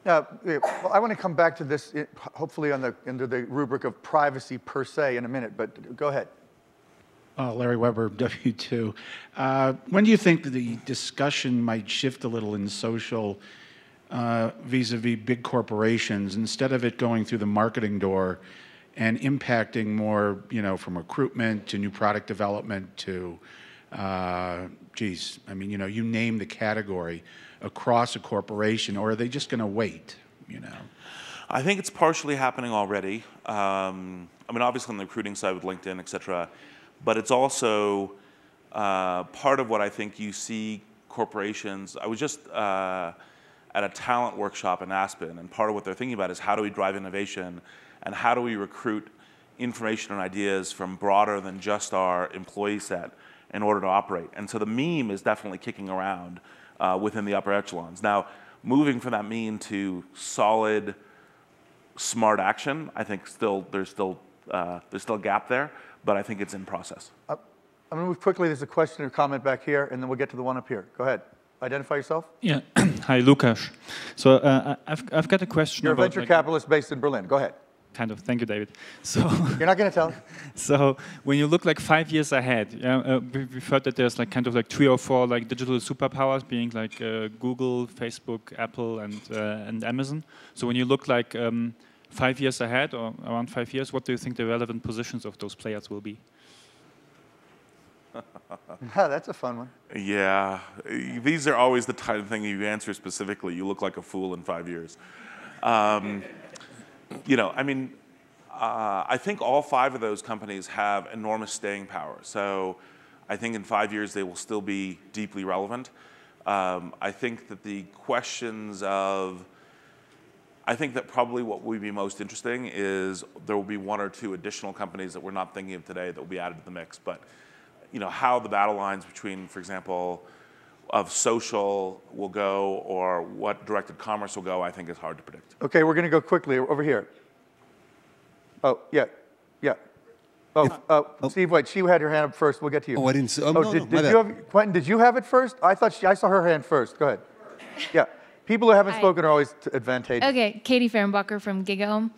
Yeah. Well, I want to come back to this, hopefully under the rubric of privacy per se in a minute, but go ahead. Larry Weber, W2. When do you think that the discussion might shift a little in social vis-a-vis big corporations, instead of it going through the marketing door and impacting more, from recruitment to new product development to, you name the category across a corporation, or are they just going to wait, I think it's partially happening already. Obviously on the recruiting side with LinkedIn, et cetera, but it's also part of what I think you see corporations. I was just at a talent workshop in Aspen, and part of what they're thinking about is how do we drive innovation and how do we recruit information and ideas from broader than just our employee set in order to operate. And so the meme is definitely kicking around within the upper echelons. Now, moving from that meme to solid, smart action, I think there's still a gap there, but I think it's in process. I'm going to move quickly. There's a question or comment back here, and then we'll get to the one up here. Go ahead. Identify yourself. Yeah. Hi, Lukas. So I've got a question. You're a venture capitalist based in Berlin. Go ahead. Kind of. Thank you, David. So you're not going to tell? So when you look 5 years ahead, we've heard that there's 3 or 4 digital superpowers, being Google, Facebook, Apple, and Amazon. So when you look 5 years ahead, or around 5 years, what do you think the relevant positions of those players will be? That's a fun one. Yeah, these are always the type of thing you answer specifically. You look like a fool in 5 years. I think all 5 of those companies have enormous staying power. So I think in 5 years they will still be deeply relevant. I think that the questions of, I think that probably what would be most interesting is there will be 1 or 2 additional companies that we're not thinking of today that will be added to the mix. But how the battle lines between, for example, of social will go or what directed commerce will go, I think is hard to predict. Okay, we're going to go quickly over here. Oh, yeah. Steve, wait, she had her hand up first. We'll get to you. Oh, I didn't see. Quentin, did you have it first? I saw her hand first. Go ahead. Yeah. People who haven't spoken are always advantageous. Okay, Katie Fehrenbacher from GigaOM.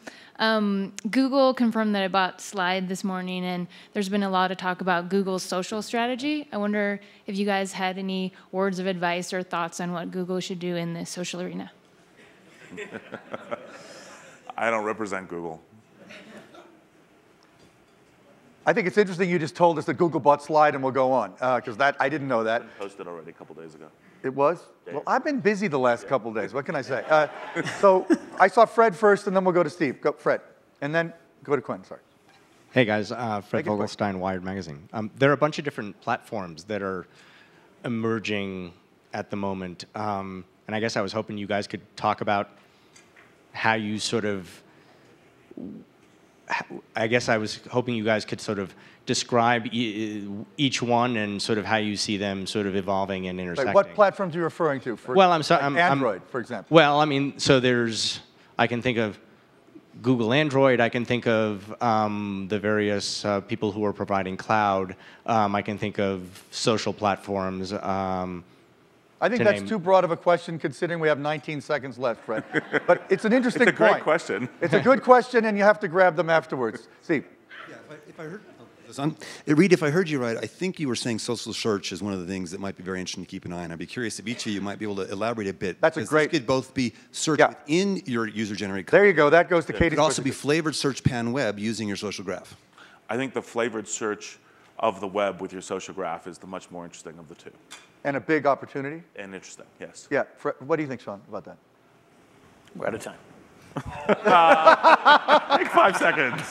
Google confirmed that it bought Slide this morning, and there's been a lot of talk about Google's social strategy. I wonder if you guys had any words of advice or thoughts on what Google should do in the social arena. I don't represent Google. I think it's interesting you just told us that Google bought Slide and we'll go on, because I didn't know that. It posted already a couple days ago. It was? Well, I've been busy the last couple of days. What can I say? So I saw Fred first, and then we'll go to Steve. Go, Fred. And then go to Quentin, sorry. Hey, guys. Fred Vogelstein, Wired Magazine. There are a bunch of different platforms that are emerging at the moment. And I guess I was hoping you guys could talk about how you sort of... I guess I was hoping you guys could sort of describe each one and sort of how you see them sort of evolving and intersecting. Like what platforms are you referring to? Well, I'm sorry. Android, for example. Well, so I can think of Google Android. I can think of the various people who are providing cloud. I can think of social platforms. I think that's too broad of a question, considering we have 19 seconds left, Fred. But it's an interesting point. It's a great question. It's a good question, and you have to grab them afterwards. Steve. Yeah, if I heard... Reed, if I heard you right, I think you were saying social search is one of the things that might be very interesting to keep an eye on. I'd be curious if each of you might be able to elaborate a bit. That's a great... This could both be search within your user-generated content. There you go. That goes to Katie. It could also be flavored search pan-web using your social graph. I think the flavored search of the web with your social graph is the much more interesting of the two. And a big opportunity? And interesting, yes. Yeah. What do you think, Sean, about that? We're out of time. Take 5 seconds.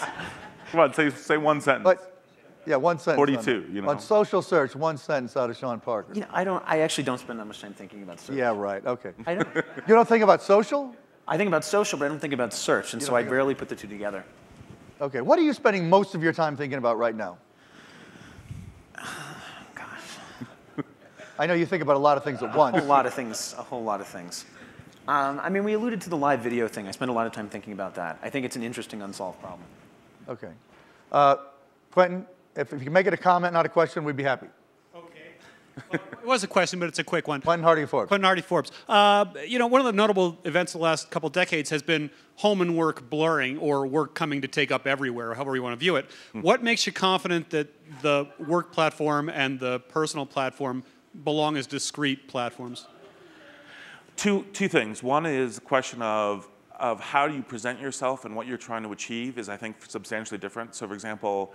Come on, say one sentence. Yeah, one sentence. 42, On social search, one sentence out of Sean Parker. I actually don't spend that much time thinking about search. Yeah, right. Okay. I don't. You don't think about social? I think about social, but I don't think about search, and so I rarely put the two together. Okay. What are you spending most of your time thinking about right now? I know you think about a lot of things at once. A whole lot of things. We alluded to the live video thing. I spend a lot of time thinking about that. I think it's an interesting unsolved problem. Okay. Quentin, if you can make it a comment, not a question, we'd be happy. Okay. Well, it was a question, but it's a quick one. Quentin Hardy Forbes. Quentin Hardy Forbes. You know, one of the notable events of the last couple decades has been home and work blurring, or work coming to take up everywhere, however you want to view it. What makes you confident that the work platform and the personal platform belong as discrete platforms? Two things. One is the question of how do you present yourself and what you're trying to achieve is, I think, substantially different. So, for example,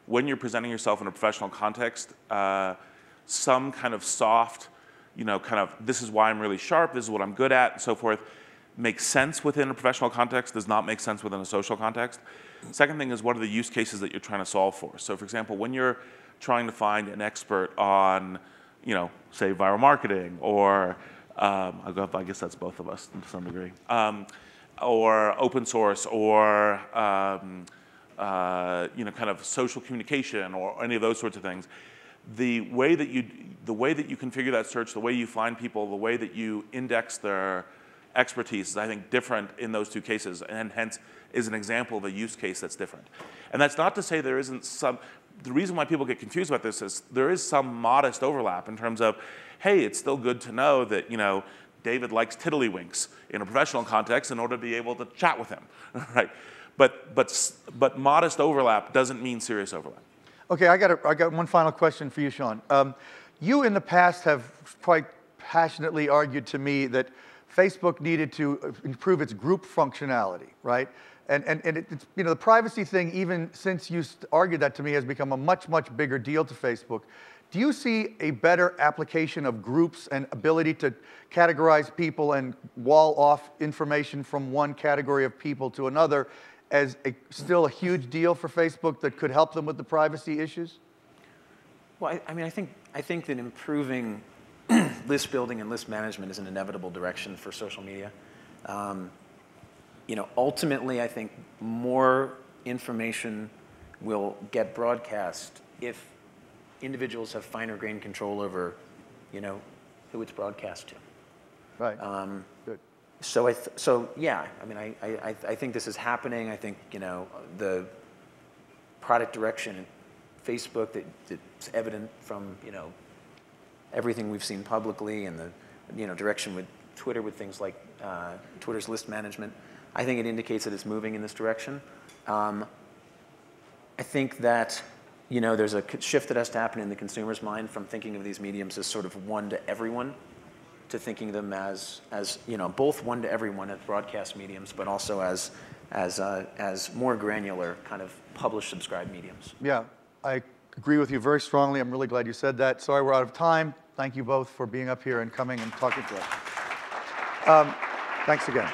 when you're presenting yourself in a professional context, some kind of soft, you know, kind of this is why I'm really sharp, this is what I'm good at, and so forth, makes sense within a professional context, does not make sense within a social context. Second thing is, what are the use cases that you're trying to solve for? So, for example, when you're trying to find an expert on, you know, say viral marketing, or I guess that's both of us to some degree, or open source, or you know, kind of social communication, or any of those sorts of things. The way that you configure that search, the way you find people, the way that you index their expertise is, I think, different in those two cases, and hence is an example of a use case that's different. And that's not to say there isn't some. The reason why people get confused about this is there is some modest overlap in terms of, hey, it's still good to know that, you know, David likes tiddlywinks in a professional context in order to be able to chat with him, right? But modest overlap doesn't mean serious overlap. Okay, I got one final question for you, Sean. You in the past have quite passionately argued to me that Facebook needed to improve its group functionality, right? And it's, you know, the privacy thing, even since you argued that to me, has become a much, much bigger deal to Facebook. Do you see a better application of groups and ability to categorize people and wall off information from one category of people to another as still a huge deal for Facebook that could help them with the privacy issues? Well, I mean, I think that improving list building and list management is an inevitable direction for social media. You know, ultimately, I think more information will get broadcast if individuals have finer grained control over, you know, who it's broadcast to. Right. Good. So yeah, I mean, I think this is happening. I think, you know, the product direction in Facebook that's evident from, you know, everything we've seen publicly, and the, you know, direction with Twitter with things like Twitter's list management. I think it indicates that it's moving in this direction. I think that, you know, there's a shift that has to happen in the consumer's mind from thinking of these mediums as sort of one to everyone, to thinking of them as you know, both one to everyone at broadcast mediums, but also as more granular kind of published, subscribed mediums. Yeah, I agree with you very strongly. I'm really glad you said that. Sorry we're out of time. Thank you both for being up here and coming and talking to us. Thanks again.